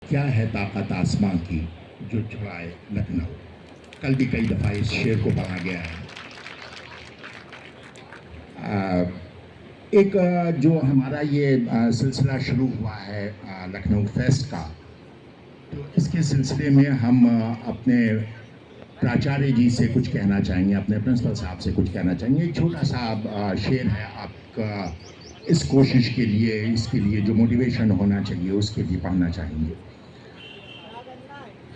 क्या है ताकत आसमां की जो छुड़ाए लखनऊ। कल भी कई दफ़ा इस शेर को पढ़ा गया है। एक जो हमारा ये सिलसिला शुरू हुआ है लखनऊ फेस्ट का, तो इसके सिलसिले में हम अपने प्राचार्य जी से कुछ कहना चाहेंगे, अपने प्रिंसिपल साहब से कुछ कहना चाहेंगे। एक छोटा सा शेर है आपका, इस कोशिश के लिए, इसके लिए जो मोटिवेशन होना चाहिए उसके लिए पढ़ना चाहेंगे।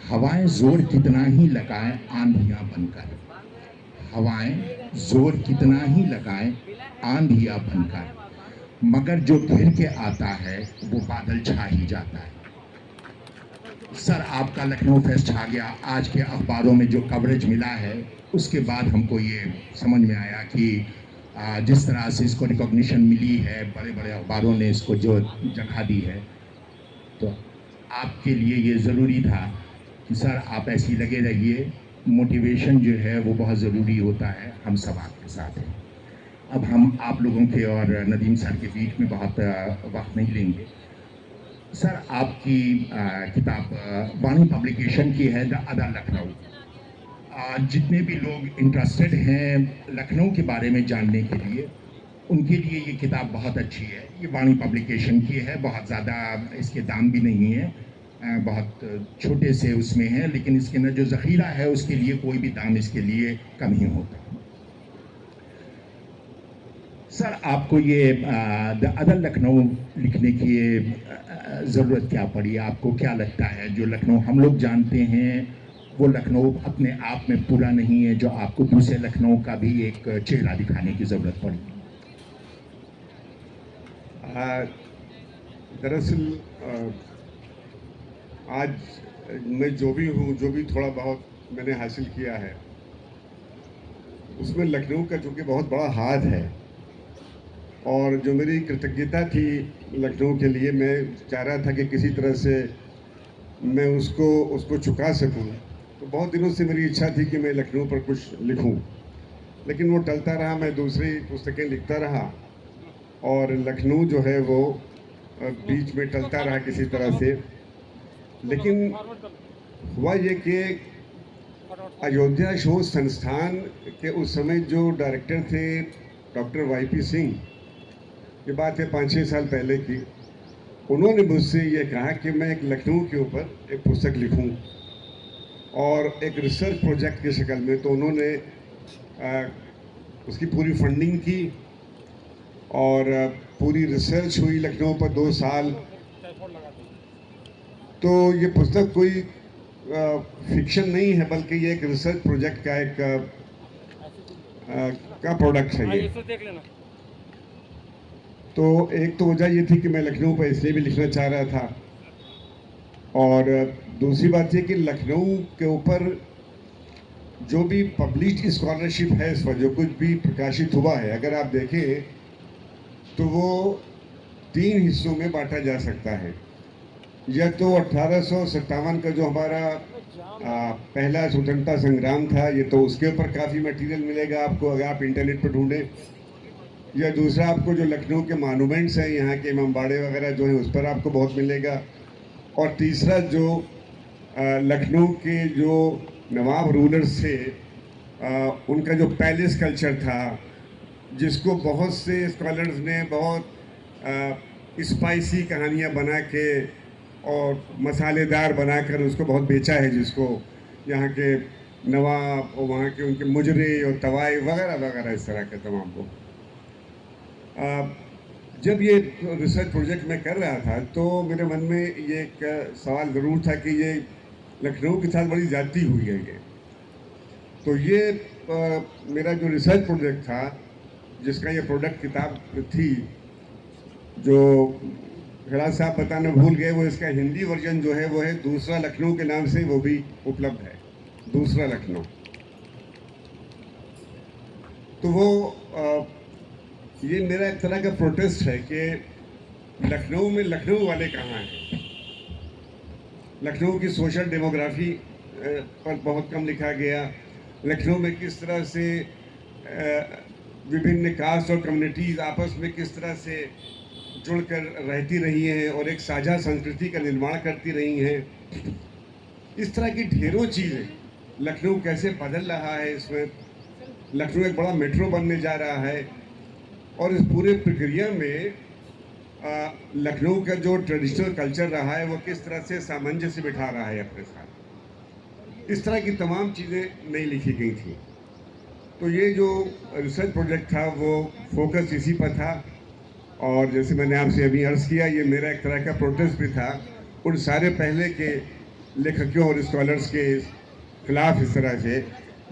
हवाएं जोर कितना ही लगाएं आंधियां बनकर, हवाएं जोर कितना ही लगाएं आंधियां बनकर, मगर जो घिर के आता है वो बादल छा ही जाता है। सर, आपका लखनऊ फेस्ट आ गया, आज के अखबारों में जो कवरेज मिला है उसके बाद हमको ये समझ में आया कि जिस तरह से इसको रिकॉग्निशन मिली है, बड़े बड़े अखबारों ने इसको जो जगह दी है, तो आपके लिए ये ज़रूरी था कि सर आप ऐसे ही लगे रहिए। मोटिवेशन जो है वो बहुत ज़रूरी होता है, हम सब आपके साथ हैं। अब हम आप लोगों के और नदीम सर के बीच में बहुत वक्त नहीं लेंगे। सर, आपकी किताब वाणी पब्लिकेशन की है, द अदर लखनऊ। जितने भी लोग इंटरेस्टेड हैं लखनऊ के बारे में जानने के लिए, उनके लिए ये किताब बहुत अच्छी है। ये वाणी पब्लिकेशन की है, बहुत ज़्यादा इसके दाम भी नहीं है, बहुत छोटे से उसमें है, लेकिन इसके अंदर जो ज़ख़ीरा है उसके लिए कोई भी दाम इसके लिए कम ही होता है। सर, आपको ये द अदर लखनऊ लिखने की ज़रूरत क्या पड़ी? आपको क्या लगता है जो लखनऊ हम लोग जानते हैं वो लखनऊ अपने आप में पूरा नहीं है, जो आपको दूसरे लखनऊ का भी एक चेहरा दिखाने की ज़रूरत पड़ी? दरअसल आज मैं जो भी हूँ, जो भी थोड़ा बहुत मैंने हासिल किया है, उसमें लखनऊ का चूँकि बहुत बड़ा हाथ है, और जो मेरी कृतज्ञता थी लखनऊ के लिए, मैं चाह रहा था कि किसी तरह से मैं उसको चुका सकूं। तो बहुत दिनों से मेरी इच्छा थी कि मैं लखनऊ पर कुछ लिखूं, लेकिन वो टलता रहा। मैं दूसरी पुस्तकें लिखता रहा और लखनऊ जो है वो बीच में टलता रहा किसी तरह से। लेकिन हुआ ये कि अयोध्या शोध संस्थान के उस समय जो डायरेक्टर थे डॉक्टर वाईपी सिंह, ये बात है 5-6 साल पहले की, उन्होंने मुझसे ये कहा कि मैं एक लखनऊ के ऊपर एक पुस्तक लिखूं और एक रिसर्च प्रोजेक्ट की शक्ल में। तो उन्होंने उसकी पूरी फंडिंग की और पूरी रिसर्च हुई लखनऊ पर 2 साल। तो ये पुस्तक कोई फिक्शन नहीं है, बल्कि ये एक रिसर्च प्रोजेक्ट का एक का प्रोडक्ट है ये। तो एक तो वजह ये थी कि मैं लखनऊ पर इसलिए भी लिखना चाह रहा था, और दूसरी बात ये कि लखनऊ के ऊपर जो भी पब्लिश्ड स्कॉलरशिप है, इस पर जो कुछ भी प्रकाशित हुआ है, अगर आप देखें तो वो 3 हिस्सों में बांटा जा सकता है। या तो 1857 का जो हमारा पहला स्वतंत्रता संग्राम था, ये तो उसके ऊपर काफ़ी मटेरियल मिलेगा आपको अगर आप इंटरनेट पर ढूंढें। या दूसरा आपको जो लखनऊ के मॉन्यूमेंट्स हैं, यहाँ के इमामबाड़े वगैरह जो हैं, उस पर आपको बहुत मिलेगा। और तीसरा जो लखनऊ के जो नवाब रूलर्स थे, उनका जो पैलेस कल्चर था, जिसको बहुत से स्कॉलर्स ने बहुत स्पाइसी कहानियाँ बना के और मसालेदार बनाकर उसको बहुत बेचा है, जिसको यहाँ के नवाब और वहाँ के उनके मुजरे और तवाई वगैरह वगैरह इस तरह के तमाम को। जब ये रिसर्च प्रोजेक्ट मैं कर रहा था तो मेरे मन में ये एक सवाल ज़रूर था कि ये लखनऊ के साथ बड़ी ज़्यादती हुई है ये। तो ये मेरा जो रिसर्च प्रोजेक्ट था, जिसका ये प्रोडक्ट किताब थी, जो खिलाड़ साहब बताना भूल गए, वो इसका हिंदी वर्जन जो है वो है दूसरा लखनऊ के नाम से, वो भी उपलब्ध है, दूसरा लखनऊ। तो वो ये मेरा एक तरह का प्रोटेस्ट है कि लखनऊ में लखनऊ वाले कहाँ हैं। लखनऊ की सोशल डेमोग्राफी पर बहुत कम लिखा गया। लखनऊ में किस तरह से विभिन्न कास्ट और कम्युनिटीज़ आपस में किस तरह से जुड़कर रहती रही हैं और एक साझा संस्कृति का निर्माण करती रही हैं। इस तरह की ढेरों चीज़ें, लखनऊ कैसे बदल रहा है, इसमें लखनऊ एक बड़ा मेट्रो बनने जा रहा है और इस पूरे प्रक्रिया में लखनऊ का जो ट्रेडिशनल कल्चर रहा है वो किस तरह से सामंजस्य बिठा रहा है अपने साथ। इस तरह की तमाम चीज़ें नहीं लिखी गई थी। तो ये जो रिसर्च प्रोजेक्ट था वो फोकस इसी पर था और जैसे मैंने आपसे अभी अर्ज़ किया, ये मेरा एक तरह का प्रोटेस्ट भी था उन सारे पहले के लेखकों और स्कॉलर्स के खिलाफ, इस तरह से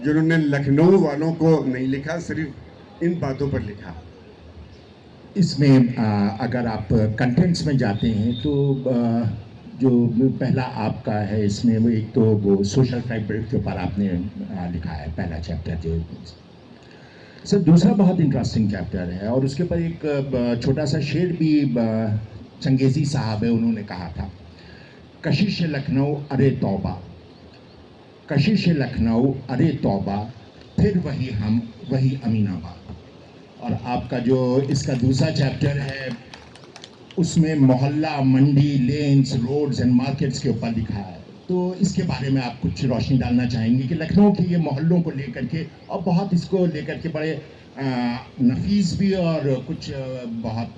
जिन्होंने लखनऊ वालों को नहीं लिखा, सिर्फ इन बातों पर लिखा। इसमें अगर आप कंटेंट्स में जाते हैं तो जो पहला आपका है इसमें वो एक तो वो सोशल फैब्रिक के ऊपर आपने लिखा है पहला चैप्टर जो सर। दूसरा बहुत इंटरेस्टिंग चैप्टर है और उसके ऊपर एक छोटा सा शेर भी चंगेज़ी साहब है, उन्होंने कहा था, कशिश लखनऊ अरे तौबा, कशिश लखनऊ अरे तौबा, फिर वही हम वही अमीनाबाद। और आपका जो इसका दूसरा चैप्टर है उसमें मोहल्ला, मंडी, लेन्स, रोड्स एंड मार्केट्स के ऊपर लिखा है। तो इसके बारे में आप कुछ रोशनी डालना चाहेंगे कि लखनऊ के ये मोहल्लों को लेकर के और बहुत इसको लेकर के बड़े नफीस भी और कुछ बहुत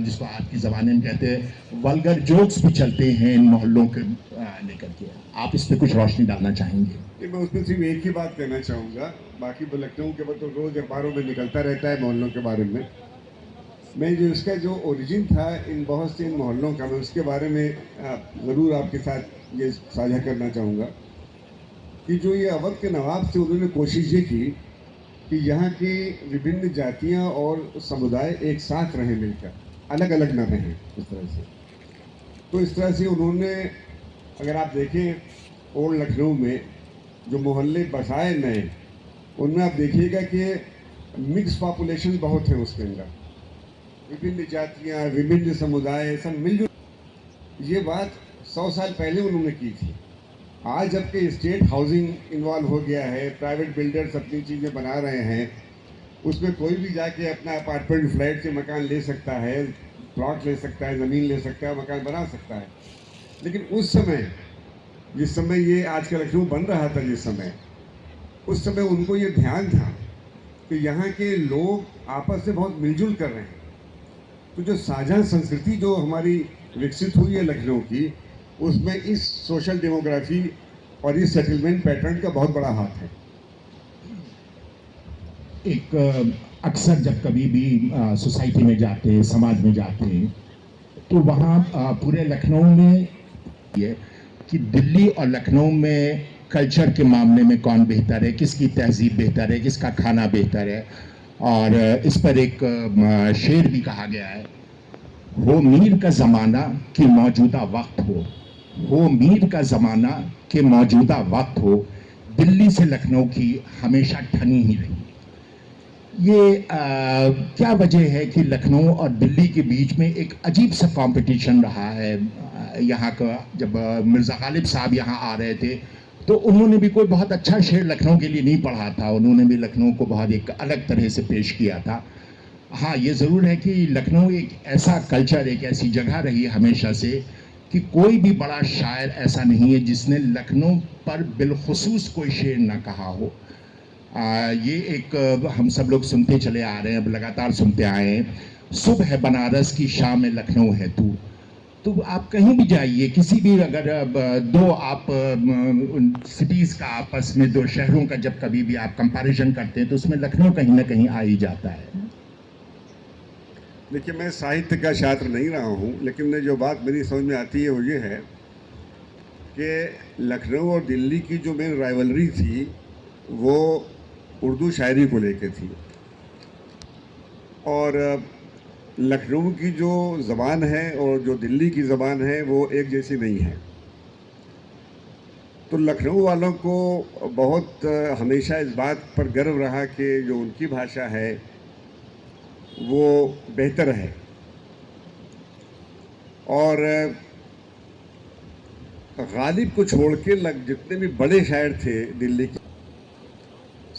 जिसको आज की ज़माने में कहते हैं वल्गर जोक्स भी चलते हैं इन मोहल्लों के लेकर के, आप इस पर कुछ रोशनी डालना चाहेंगे? मैं उसमें सिर्फ एक ही बात कहना चाहूँगा, बाकी तो लखनऊ के बाद तो रोज़ अखबारों में निकलता रहता है मोहल्लों के बारे में। मैं जो इसका जो ओरिजिन था इन बहुत से इन मोहल्लों का, मैं उसके बारे में ज़रूर आपके साथ ये साझा करना चाहूँगा कि जो ये अवध के नवाब थे उन्होंने कोशिश ये की कि यहाँ की विभिन्न जातियाँ और समुदाय एक साथ रहें, मिलकर, अलग अलग न रहें इस तरह से। तो इस तरह से उन्होंने, अगर आप देखें ओल्ड लखनऊ में जो मोहल्ले बसाए नए, उनमें आप देखिएगा कि मिक्स पॉपुलेशन बहुत है उसके अंदर, विभिन्न जातियाँ, विभिन्न समुदाय सब मिलजुल। ये बात 100 साल पहले उन्होंने की थी। आज जबकि स्टेट हाउसिंग इन्वॉल्व हो गया है, प्राइवेट बिल्डर्स अपनी चीज़ें बना रहे हैं, उसमें कोई भी जाके अपना अपार्टमेंट फ्लैट से मकान ले सकता है, प्लॉट ले सकता है, ज़मीन ले सकता है, मकान बना सकता है। लेकिन उस समय, जिस समय ये आज का लखनऊ बन रहा था, जिस समय, उस समय उनको ये ध्यान था कि यहाँ के लोग आपस से बहुत मिलजुल कर रहे हैं। तो जो साझा संस्कृति जो हमारी विकसित हुई है लखनऊ की, उसमें इस सोशल डेमोग्राफी और इस सेटलमेंट पैटर्न का बहुत बड़ा हाथ है। एक अक्सर जब कभी भी सोसाइटी में जाते हैं, समाज में जाते हैं, तो वहाँ पूरे लखनऊ में ये कि दिल्ली और लखनऊ में कल्चर के मामले में कौन बेहतर है, किसकी तहजीब बेहतर है, किसका खाना बेहतर है। और इस पर एक शेर भी कहा गया है, हो मीर का ज़माना कि मौजूदा वक्त हो मीर का ज़माना कि मौजूदा वक्त हो, दिल्ली से लखनऊ की हमेशा ठनी ही रही। ये क्या वजह है कि लखनऊ और दिल्ली के बीच में एक अजीब सा कंपटीशन रहा है? यहाँ का जब मिर्ज़ा गालिब साहब यहाँ आ रहे थे तो उन्होंने भी कोई बहुत अच्छा शेर लखनऊ के लिए नहीं पढ़ा था, उन्होंने भी लखनऊ को बहुत एक अलग तरह से पेश किया था। हाँ, ये ज़रूर है कि लखनऊ एक ऐसा कल्चर, एक ऐसी जगह रही है हमेशा से कि कोई भी बड़ा शायर ऐसा नहीं है जिसने लखनऊ पर बिलखुसूस कोई शेर ना कहा हो। ये एक हम सब लोग सुनते चले आ रहे हैं, अब लगातार सुनते आए हैं, सुबह है बनारस की, शाम में लखनऊ है तू। तो आप कहीं भी जाइए, किसी भी अगर दो आप सिटीज़ का आपस में, दो शहरों का जब कभी भी आप कंपैरिजन करते हैं तो उसमें लखनऊ कहीं ना कहीं आ ही जाता है। देखिए, मैं साहित्य का छात्र नहीं रहा हूँ, लेकिन जो बात मेरी समझ में आती है वो ये है कि लखनऊ और दिल्ली की जो मेन राइवलरी थी वो उर्दू शायरी को लेकर थी। और लखनऊ की जो ज़बान है और जो दिल्ली की ज़बान है वो एक जैसी नहीं है। तो लखनऊ वालों को बहुत हमेशा इस बात पर गर्व रहा कि जो उनकी भाषा है वो बेहतर है। और गालिब को छोड़ के जितने भी बड़े शायर थे दिल्ली के,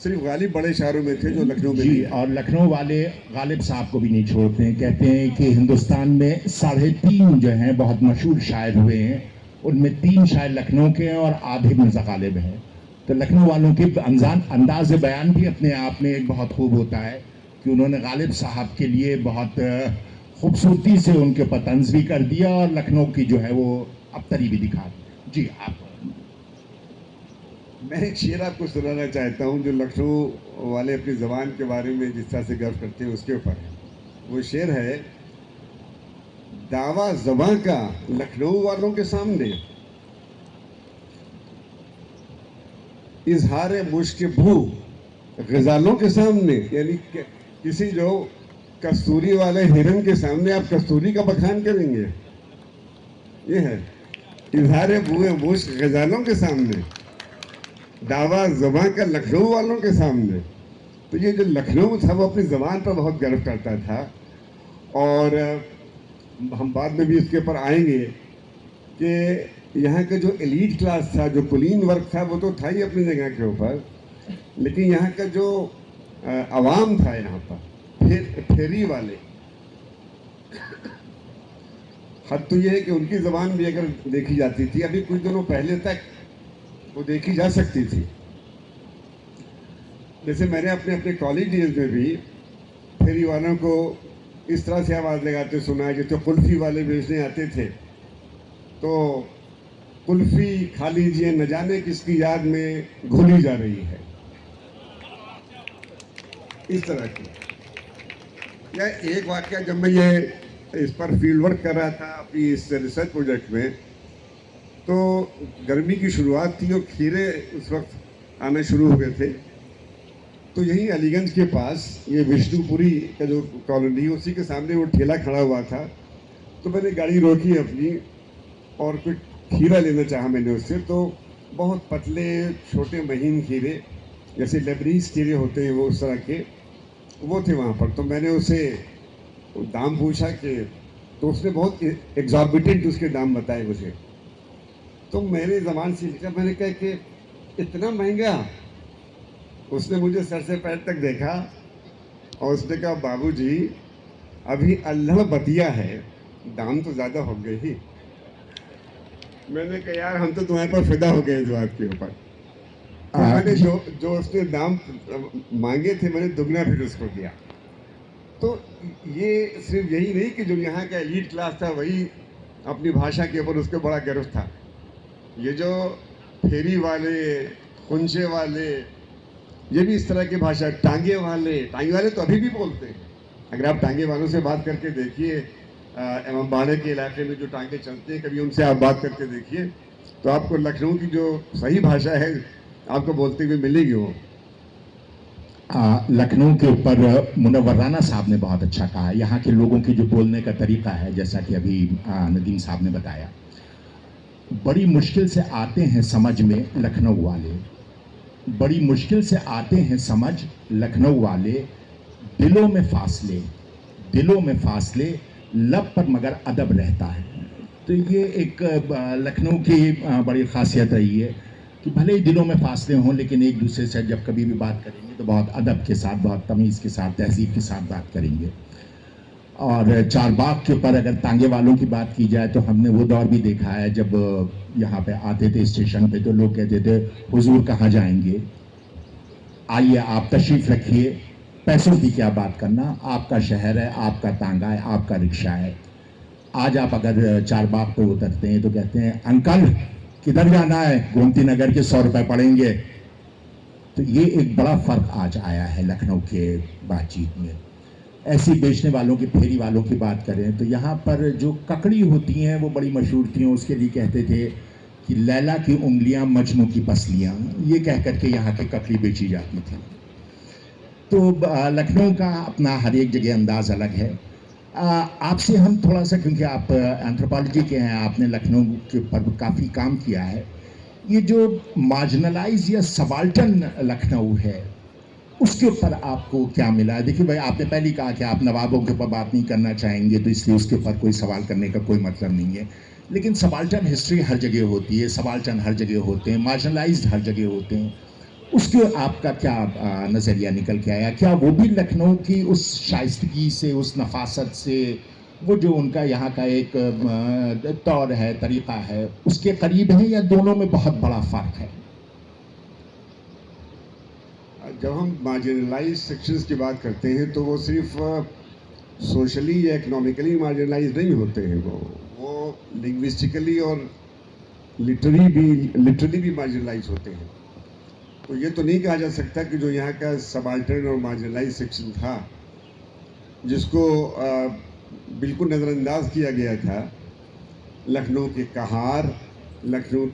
सिर्फ गालिब बड़े शहरों में थे जो लखनऊ में जी, नहीं आए। और लखनऊ वाले गालिब साहब को भी नहीं छोड़ते हैं। कहते हैं कि हिंदुस्तान में 3.5 जो हैं बहुत मशहूर शायर हुए हैं, उनमें 3 शायर लखनऊ के हैं और आधे मिर्ज़ा गालिब हैं। तो लखनऊ वालों के अंदाज बयान भी अपने आप में एक बहुत खूब होता है कि उन्होंने गालिब साहब के लिए बहुत खूबसूरती से उनके ऊपर तंज भी कर दिया और लखनऊ की जो है वो अबतरी भी दिखा दी। जी आप। मैं एक शेर आपको सुनाना चाहता हूँ जो लखनऊ वाले अपनी ज़बान के बारे में जिस तरह से गर्व करते हैं उसके ऊपर है। वो शेर है, दावा ज़बां का लखनऊ वालों के सामने, इजहार मुश्क भू गजालों के सामने, यानी किसी जो कस्तूरी वाले हिरन के सामने आप कस्तूरी का बखान करेंगे, ये है इजहार भूए मुश्क गजालों के सामने, दावा ज़बां का लखनऊ वालों के सामने। तो ये जो लखनऊ था वो अपनी ज़बान पर बहुत गर्व करता था। और हम बाद में भी इसके ऊपर आएंगे कि यहाँ का जो एलीट क्लास था, जो कुलीन वर्ग था, वो तो था ही अपनी जगह के ऊपर, लेकिन यहाँ का जो अवाम था यहाँ पर फेरी वाले, हद तो ये है कि उनकी ज़बान भी अगर देखी जाती थी अभी कुछ दिनों पहले तक वो देखी जा सकती थी। जैसे मैंने अपने अपने कॉलेज डेज में भी फेरी वालों को इस तरह से आवाज़ लगाते सुना है, जैसे कुल्फ़ी वाले बेचने आते थे तो कुल्फ़ी खा लीजिए न जाने किसकी याद में घुली जा रही है, इस तरह की। या एक वाक़या, जब मैं ये इस पर फील्ड वर्क कर रहा था अपनी इस रिसर्च प्रोजेक्ट में, तो गर्मी की शुरुआत थी और खीरे उस वक्त आना शुरू हो गए थे। तो यहीं अलीगंज के पास ये विष्णुपुरी का जो कॉलोनी है उसी के सामने वो ठेला खड़ा हुआ था। तो मैंने गाड़ी रोकी अपनी और कुछ खीरा लेना चाहा मैंने उससे। तो बहुत पतले छोटे महीन खीरे, जैसे लेबनीज खीरे होते हैं वो, उस तरह के वो थे वहाँ पर। तो मैंने उसे दाम पूछा कि, तो उसने बहुत एग्जॉर्बिटेंट उसके दाम बताए मुझे। तो मेरे ज़बान से लिखा, मैंने कहा कि इतना महंगा? उसने मुझे सर से पैर तक देखा और उसने कहा, बाबूजी अभी अल्हड़ बतिया है, दाम तो ज़्यादा हो गए ही। मैंने कहा यार हम तो तुम्हारे पर फिदा हो गए इस बात के ऊपर। तो मैंने जो उसने दाम मांगे थे मैंने दुगना फिर उसको दिया। तो ये सिर्फ यही नहीं कि जो यहाँ का एलीट क्लास था वही अपनी भाषा के ऊपर उसको बड़ा गर्व था। ये जो फेरी वाले, खुंचे वाले, ये भी इस तरह की भाषा, टांगे वाले तो अभी भी बोलते हैं। अगर आप टांगे वालों से बात करके देखिए, इमामबाड़े के इलाके में जो टांगे चलते हैं, कभी उनसे आप बात करके देखिए तो आपको लखनऊ की जो सही भाषा है आपको बोलते हुए मिलेगी वो। लखनऊ के ऊपर मुनव्वर राना साहब ने बहुत अच्छा कहा। यहाँ के लोगों की जो बोलने का तरीका है, जैसा कि अभी नदीम साहब ने बताया, बड़ी मुश्किल से आते हैं समझ में लखनऊ वाले, बड़ी मुश्किल से आते हैं समझ लखनऊ वाले, दिलों में फासले, लब पर मगर अदब रहता है। तो ये एक लखनऊ की बड़ी खासियत रही है कि भले ही दिलों में फासले हों, लेकिन एक दूसरे से जब कभी भी बात करेंगे तो बहुत अदब के साथ, बहुत तमीज़ के साथ, तहजीब के साथ बात करेंगे। और चारबाग के ऊपर अगर तांगे वालों की बात की जाए तो हमने वो दौर भी देखा है जब यहाँ पे आते थे स्टेशन पे तो लोग कहते थे, हुजूर कहाँ जाएंगे, आइए आप तशरीफ़ रखिए, पैसों की क्या बात करना, आपका शहर है, आपका तांगा है, आपका रिक्शा है। आज आप अगर चारबाग पे उतरते हैं तो कहते हैं, अंकल किधर जाना है, गोमती नगर के 100 रुपये पड़ेंगे। तो ये एक बड़ा फ़र्क आज आया है लखनऊ के बातचीत में। ऐसी बेचने वालों की, फेरी वालों की बात करें तो यहाँ पर जो ककड़ी होती हैं वो बड़ी मशहूर थी। उसके लिए कहते थे कि लैला की उंगलियां, मजनू की पसलियां, ये कह करके यहाँ की ककड़ी बेची जाती थी। तो लखनऊ का अपना हर एक जगह अंदाज़ अलग है। आपसे हम थोड़ा सा, क्योंकि आप एंथ्रोपोलॉजी के हैं, आपने लखनऊ के ऊपर काफ़ी काम किया है, ये जो मार्जिनलाइज या सबाल्टन लखनऊ है उसके ऊपर आपको क्या मिला? देखिए भाई, आपने पहले कहा कि आप नवाबों के ऊपर बात नहीं करना चाहेंगे, तो इसलिए उसके ऊपर कोई सवाल करने का कोई मतलब नहीं है। लेकिन सबाल्टन हिस्ट्री हर जगह होती है, सबाल्टन हर जगह होते हैं, मार्जिनलाइज्ड हर जगह होते हैं। उसके आपका क्या नज़रिया निकल के आया? क्या वो भी लखनऊ की उस शाइस्तगी से, उस नफासत से, वो जो उनका यहाँ का एक तौर है, तरीका है, उसके करीब है, या दोनों में बहुत बड़ा फ़र्क है? जब हम मार्जिनलाइज सेक्शंस की बात करते हैं तो वो सिर्फ सोशली या इकोनॉमिकली मार्जिनलाइज नहीं होते हैं, वो लिंग्विस्टिकली और लिटरली भी मार्जिनलाइज होते हैं। तो ये तो नहीं कहा जा सकता कि जो यहाँ का सबाल्टर्न और मार्जिनलाइज सेक्शन था, जिसको बिल्कुल नज़रअंदाज किया गया था, लखनऊ के कहार, लखनऊ के